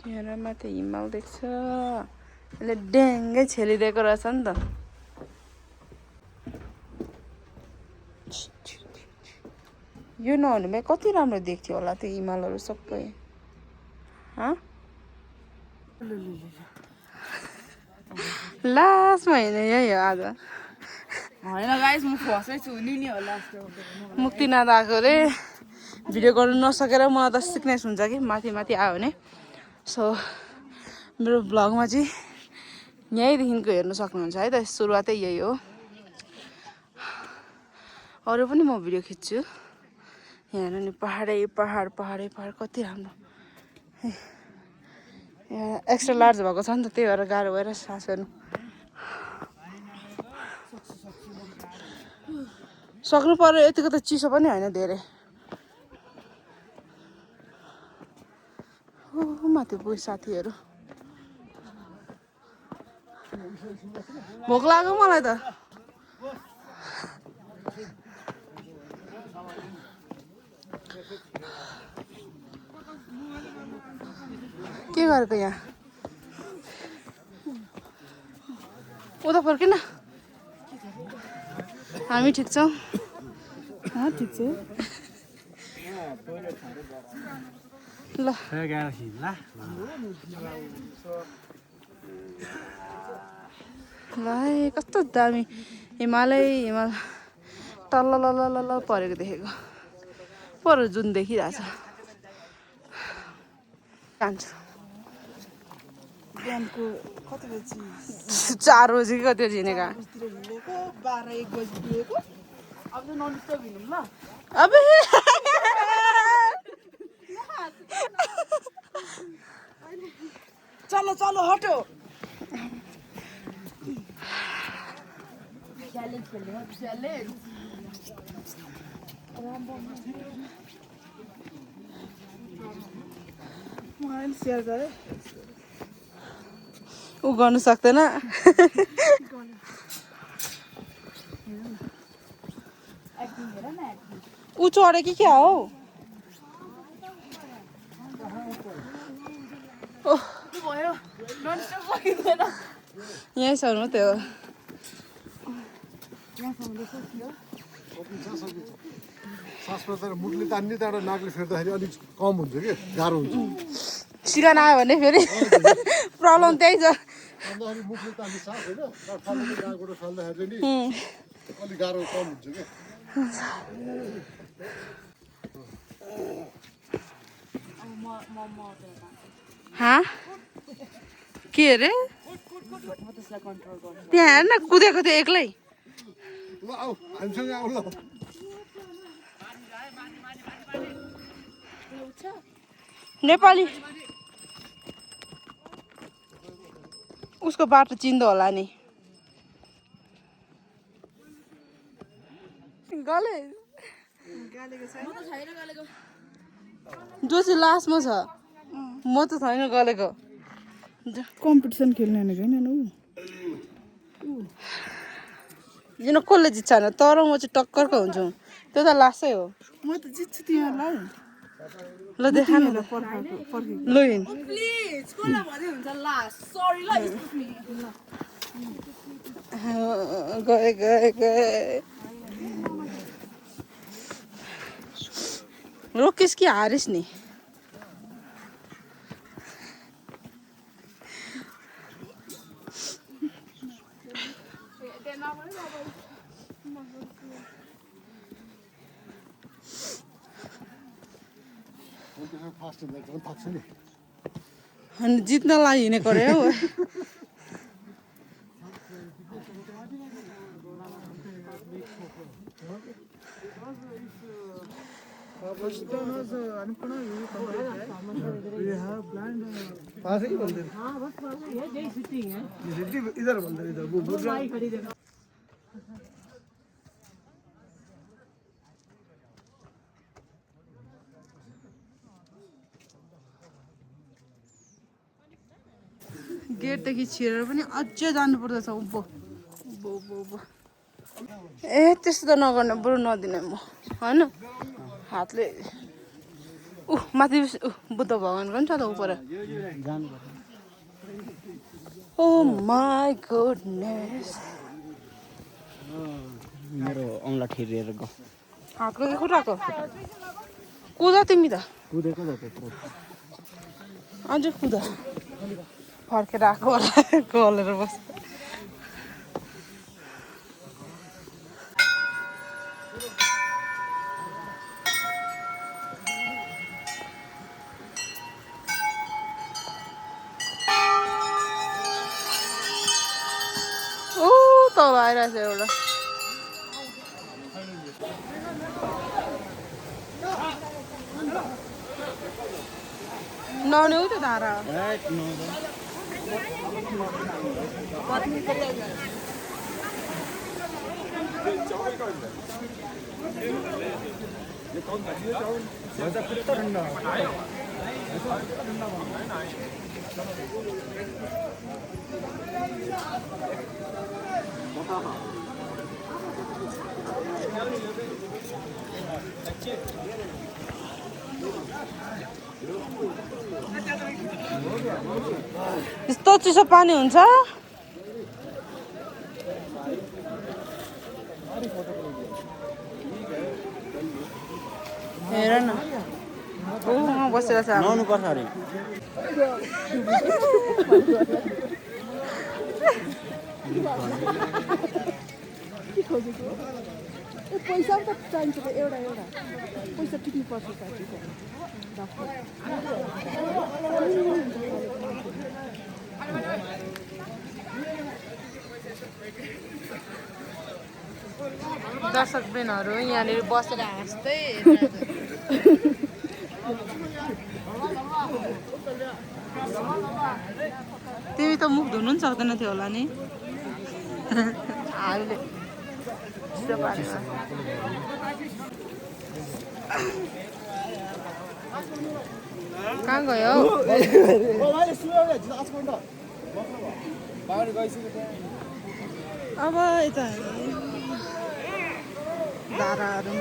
यहाँ माथि हिमाल देख्छ यसले ड्याङ्गै छेलिदिएको रहेछ नि त यो नहुनुमा कति राम्रो देख्थ्यो होला त्यो हिमालहरू सबै लास्टमा होइन यही हो आज होइन गाइस म फसै छु नि होला मुक्तिनाथ आएको रे भिडियो गर्नु नसकेर मलाई त सिक्नेस हुन्छ कि माथि माथि आयो भने सो मेरो भ्लगमा चाहिँ यहीँदेखिको हेर्नु सक्नुहुन्छ है त सुरुवातै यही हो अरू पनि म भिडियो खिच्छु यहाँ हेर्नु नि पहाडै पहाड पहाडै पहाड कति राम्रो यहाँ एक्स्ट्रा लार्ज भएको छ नि त त्यही भएर गाह्रो भएर सास गर्नु सक्नु पर्यो यतिको त चिसो पनि होइन धेरै माथि पुग्यो साथीहरू भोक लाग्यो मलाई त के गरेको यहाँ उता फर्किन हामी ठिक छौँ ठिक छ ल ल कस्तो दामी हिमाल तल ल परेको देखेको पर जुन देखिरहेछ जान्छु बिहानको कति बजी 4 बजी कति बजी हिँडेका 12-1 बजी पुगेको अब त नन स्टप हिँडौँ ल अबे चलो चलो हटो सेयर गरे ऊ गर्नु सक्दैन ऊ चढ्यो कि क्या हो यहीँ सर्नु त्यो मुखले तान्ने त्यहाँबाट नाकले फेर्दाखेरि अलिक कम हुन्छ कि गाह्रो हुन्छ सिरान आयो भने फेरि प्रब्लम त्यही छ मुखले तान्ने सास होइन नाकबाट फाल्दाखेरि नि अलिक गाह्रो कम हुन्छ कि के अरे त्यहाँ हेर न कुदेको थियो एक्लै ल आऊ हामीसँग आऊ ल नेपाली उसको बाटो चिन्दो होला नि गले जो चाहिँ लास्टमा छ म त छैन गलेको कम्पिटिसन खेल्ने होइन किन कसले जित्छ होइन तर म चाहिँ टक्करको हुन्छु त्यो त लास्टै हो म त जित्छु तिमीहरूलाई ल देखा न ल हिँड प्लिज कसलाई भन्दै हुन्छ लास्ट सरी ल एक्सक्युज मी गए गए गए रोकिस् कि हारिस् नि अनि जित्नलाई हिँडेको रे हौ गेटदेखि छिरेर पनि अझै जानुपर्दछ उभो उभो उभो उभो ए त्यस्तो त नगर्ने बरु नदिने म होइन हातले माथि बुद्ध भगवान्को पनि छ त उपर ओ माई गुडनेस मेरो औँला ठिरिएर गयो हातको कि खुट्टाको कुद तिमी त कुदेको त त्यत्रो अझै कुद फर्केर आएको होला गलेर बस्छ तल आइरहेछ एउटा नआउने हो त्यो धारा यस्तो चिसो पानी हुन्छ हेर न बसेर छ नुहाउनु पर्छ अरे पैसा त चाहिन्छ त एउटा एउटा पैसा टिप्नु पर्छ दर्शकवृन्दहरू यहाँनिर बसेर हाँस्दै तिमी त मुख धुनु पनि सक्दैन थियो होला नि हामीले कहाँ गयो अब यता धाराहरू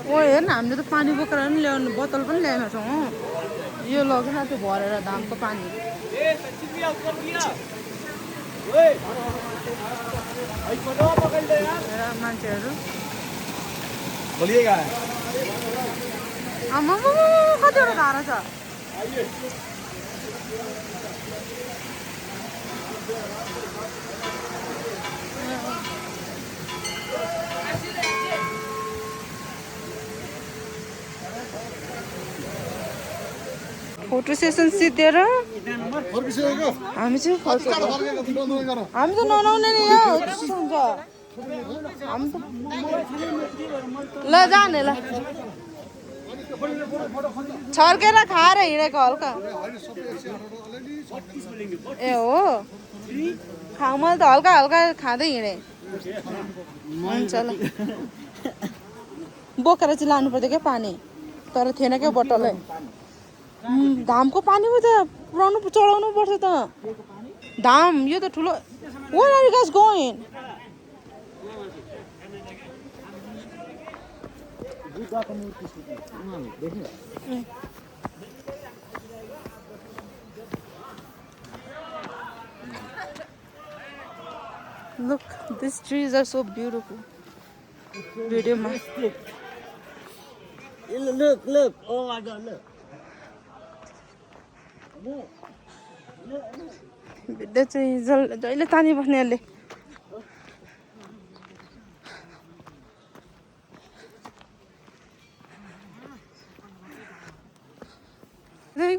ओ हेर न हामीले त पानी बोकेर पनि ल्याउनु बोतल पनि ल्याएका छौँ यो लगेन त्यो भरेर धामको पानी मान्छेहरू आमा कतिवटा धारा छ फोटो सेसन सिद्धेर हामी चाहिँ हामी त ननाउने नि यहाँ हुन्छ हामी त ल जाने ल छर्केर खाएर हिँडेको हल्का ए हो मैले त हल्का हल्का खाँदै हिँडेँ हुन्छ ल बोकेर चाहिँ लानु पर्थ्यो क्या पानी तर थिएन क्या बोतलै धामको पानी पो त पुऱ्याउनु चढाउनु पर्छ त धाम यो त ठुलो Where are you guys going? Look, these trees are so beautiful. Video ma. Look. Oh my God, look. Video चाहिँ जहिले तानी बस्ने यसले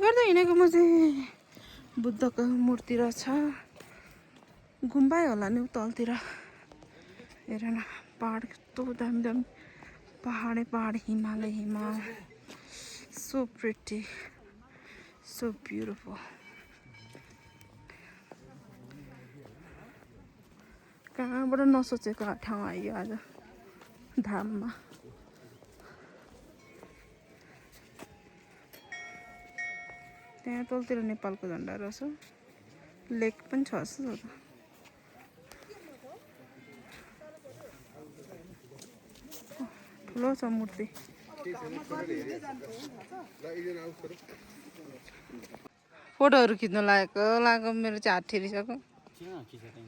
गर्दै हिँडेको म चाहिँ बुद्धको मूर्ति रहेछ गुम्बै होला नि तलतिर हेर न पहाड कस्तो दामी दामी पहाड हिमाल so pretty so beautiful कहाँबाट नसोचेको ठाउँ आइयो आज धाममा त्यहाँ तलतिर नेपालको झन्डा रहेछ लेक पनि छ जस्तो छ ठुलो छ मूर्ति फोटोहरू खिच्नु लागेको मेरो चाहिँ हात ठेरिसक्यो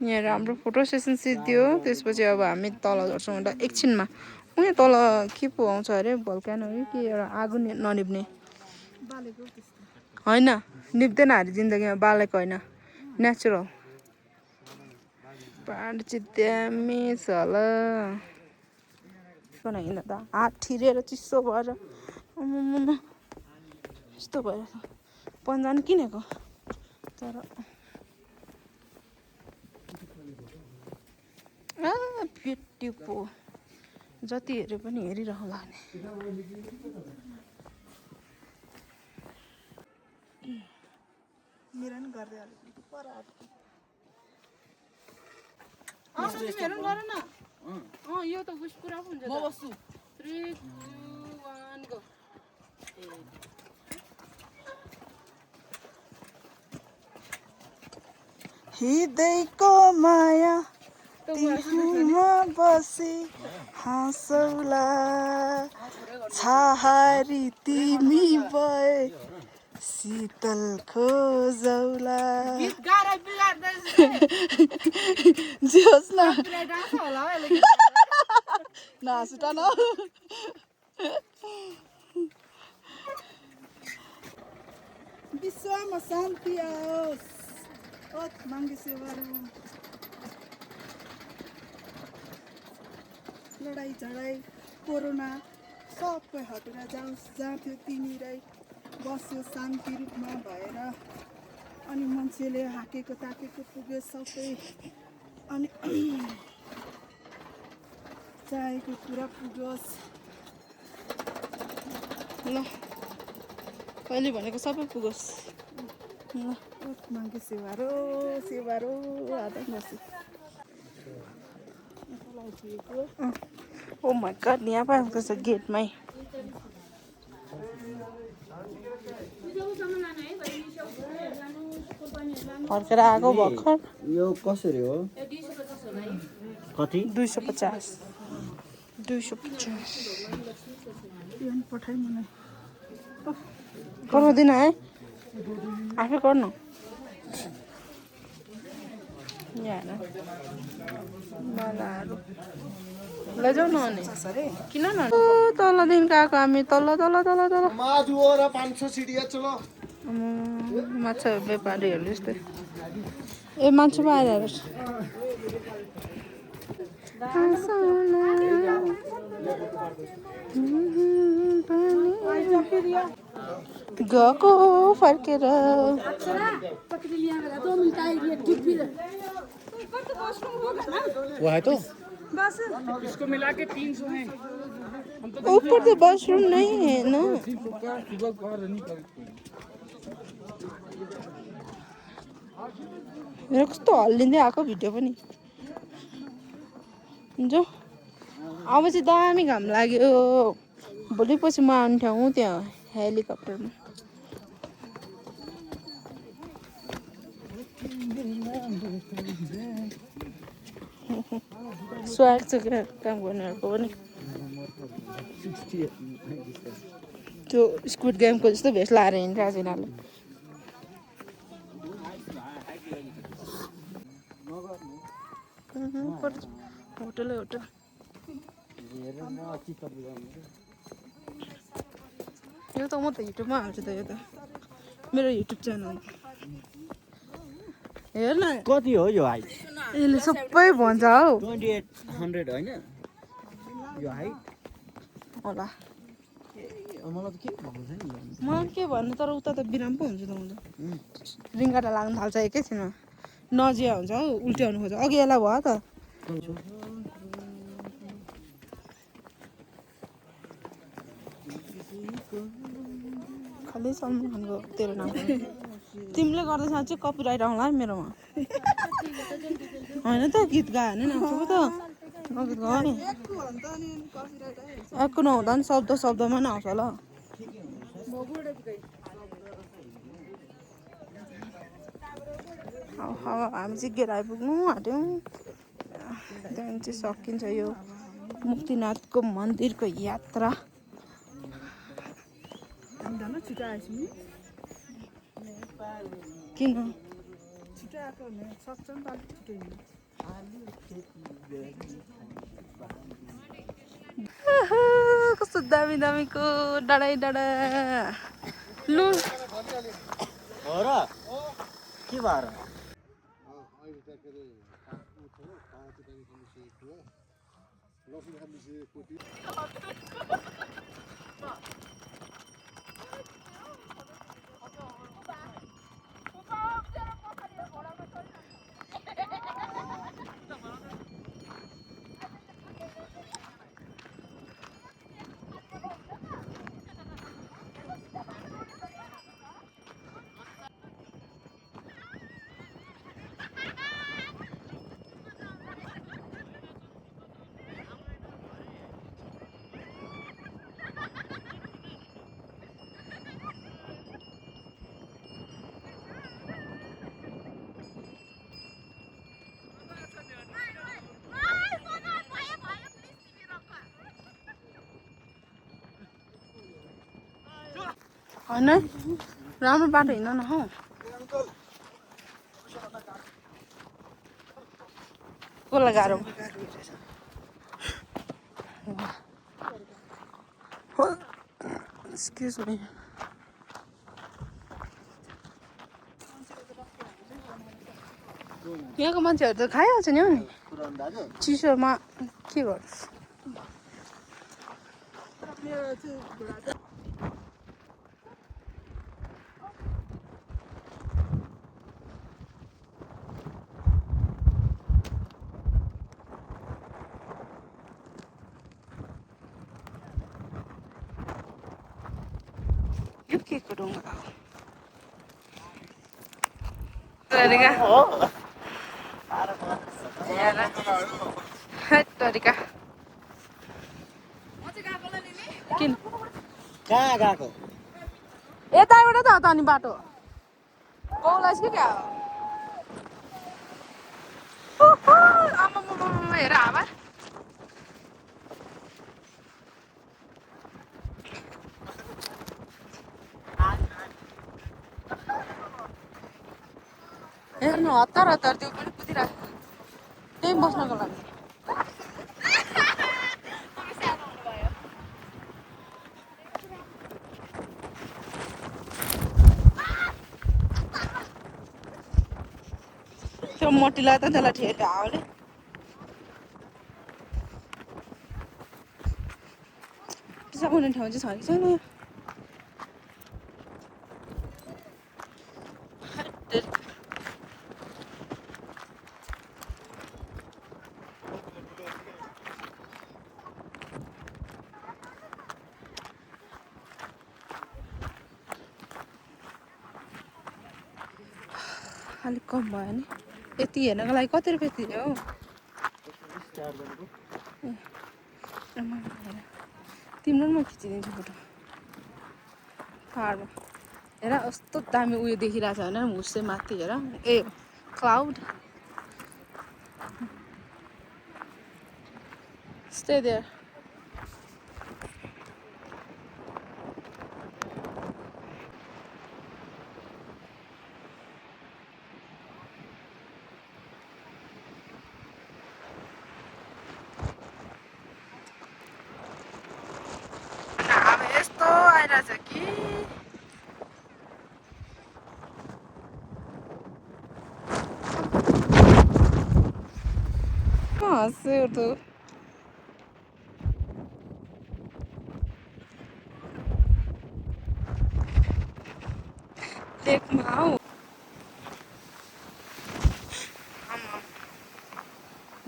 यहाँ राम्रो फोटो सेसन सिद्धियो त्यसपछि अब हामी तल झर्छौँ एउटा एकछिनमा उयो तल के पो आउँछ अरे भल्क्यानो हो कि एउटा आगो ननिप्ने होइन निप्दैन अरे जिन्दगीमा बालेको होइन नेचुरल पहाड चाहिँ दामी छ होला हिँड्न त हात ठिरेर चिसो भएर यस्तो भएर पन्जान किनेको तर ब्युटिफुल जति हेरे पनि हेरिरहला नि मेरो नि गर्दै अलिक पर यो त उस पुरा हुन्छ म बस्छु 3 2 1 गो हृदयको माया तिमीमा बसी हाँसौला छहारी तिमी भए शीतल खोजौला जे होस् न नहाँसुटा न विश्वमा शान्ति आओस् माङ्गे सेवाहरू लडाइँ झडाइ कोरोना सबै हटेर जाओस् जहाँ थियो तिमीलाई बस्यो शान्ति रूपमा भएर अनि मान्छेले हाकेको ताकेको पुग्यो सबै अनि चाहेको कुरा पुगोस् ल कहिले भनेको सबै पुगोस् ल मागे सेवारो आधा बस्यो ओ माय गॉड यहाँ पो आएको छ गेटमै फर्केर आएको भर्खर यो कसरी हो कति 250 पठाइ मलाई गर्दैन है आफै गर्नु यहाँ मालाहरू लैजाऊ न अनि किन न तलदेखिको आएको हामी तल तल तल तल माथि हो र 500 सिडिया चलो माछा व्यापारीहरू जस्तै ए मान्छे पो आएर गएको फर्केर वो है तो इसको मिला के 300 है। ऊपर तो वॉशरूम नहीं है ना मेरो कस्तो हल्लिँदै आएको भिडियो पनि जो अब चाहिँ दामी घाम लाग्यो भोलि पछि म आउने ठाउँ त्यहाँ हेलिकप्टरमा स्वाग छ क्या काम गर्नेहरूको पनि त्यो स्क्विड गेमको जस्तो भेष लाएर हिँडिरहेको छ यिनीहरूले होटलै होटल यो त म त युट्युबमा हाल्छु त यो त मेरो युट्युब च्यानल हेर न कति हो यो हाइट यसले सबै भन्छ हौ 2800 होइन यो हाइट होला मलाई त के भन्नु छ नि मलाई के भन्नु तर उता त बिराम पो हुन्छ त म त रिङ्गाटा लाग्नु थाल्छ एकैछिनमा नजिया हुन्छ हौ उल्ट्याउनु खोज्छ अघि यसलाई भयो त खालि सलमान खानको तेरो नाम तिमीले गर्दा साँच्चै कपिराइट आउँला नि मेरोमा होइन त गीत गायो भने नाच्छु त गीत गायो नि एकको नहुँदा नि शब्दमा नि आउँछ ल हामी चाहिँ गेट आइपुग्नु आँट्यौँ त्यहाँदेखि चाहिँ सकिन्छ यो मुक्तिनाथको मन्दिरको यात्रा भन्दैन छिटो आएछौँ नि किन छिटो आएको भने सक्छ नि त अलिक छिटो हिँड्नु कस्तो दामी दामीको डाँडै डाँडा लु हो र के भएर अहिले त के अरे पाँच तारिक मिसिएको लसुन खान मिसिएको कोटी होइन राम्रो बाटो हिँड्न न हौ कसलाई गाह्रो एक्सक्युज मी यहाँको मान्छेहरू त खाइहाल्छ नि हौ नि चिसोमा के गर्छ मेरो चाहिँ घोडा चाहिँ यो के को ढुङ्गा हो तरिका तरिका किन कहाँ गएको यताबाट त त अनि बाटो कौलास कि क्या हो आमामामा हेर हावा हेर्नु हतार हतार त्यो पनि कुदिरहेको त्यही बस्नको लागि त्यो मोटीलाई त त्यसलाई ठेट हावले पिसाब हुने ठाउँ चाहिँ छ कि छैन अलिक कम भयो नि यति हेर्नको लागि कति रुपियाँ तिर्यो हौ तिम्रो म खिचिदिन्छु फोटो पाहाडमा हेर कस्तो दामी उयो देखिरहेको छ होइन हुस्से माथि हेर ए क्लाउड स्टे देयर अब यस्तो आइरहेछ कि हाँस्यो त लेकमा हौ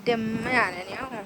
डेम्मै हाने नि हौ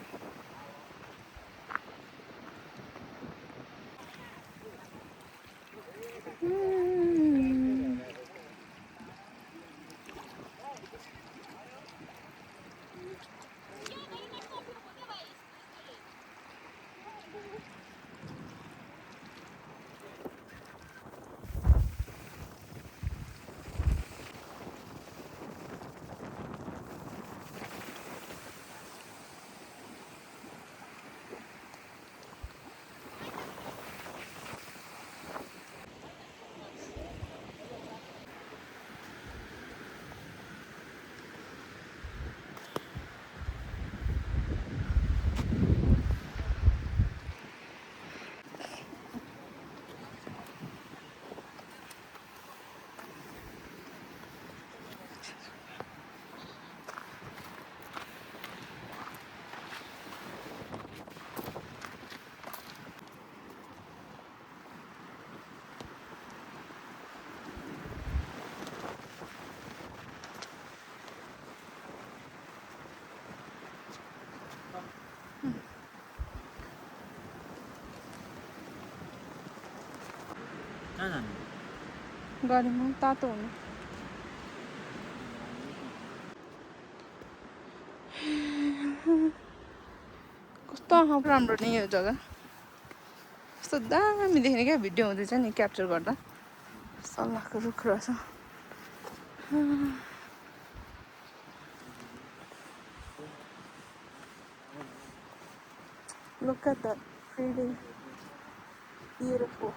कहाँ जानु गाडीमा तातो हुनु कस्तो राम्रो नि यो जग्गा कस्तो दामी देख्ने क्या भिडियो हुँदैछ नि क्याप्चर गर्दा सल्लाहको रुख रहेछ Look at that, really beautiful.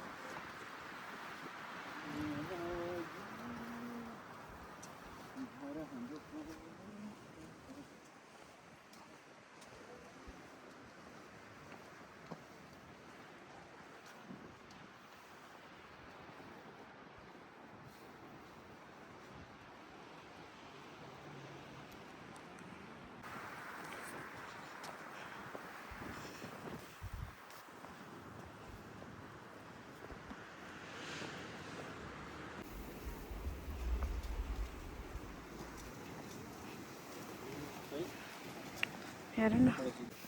हेर न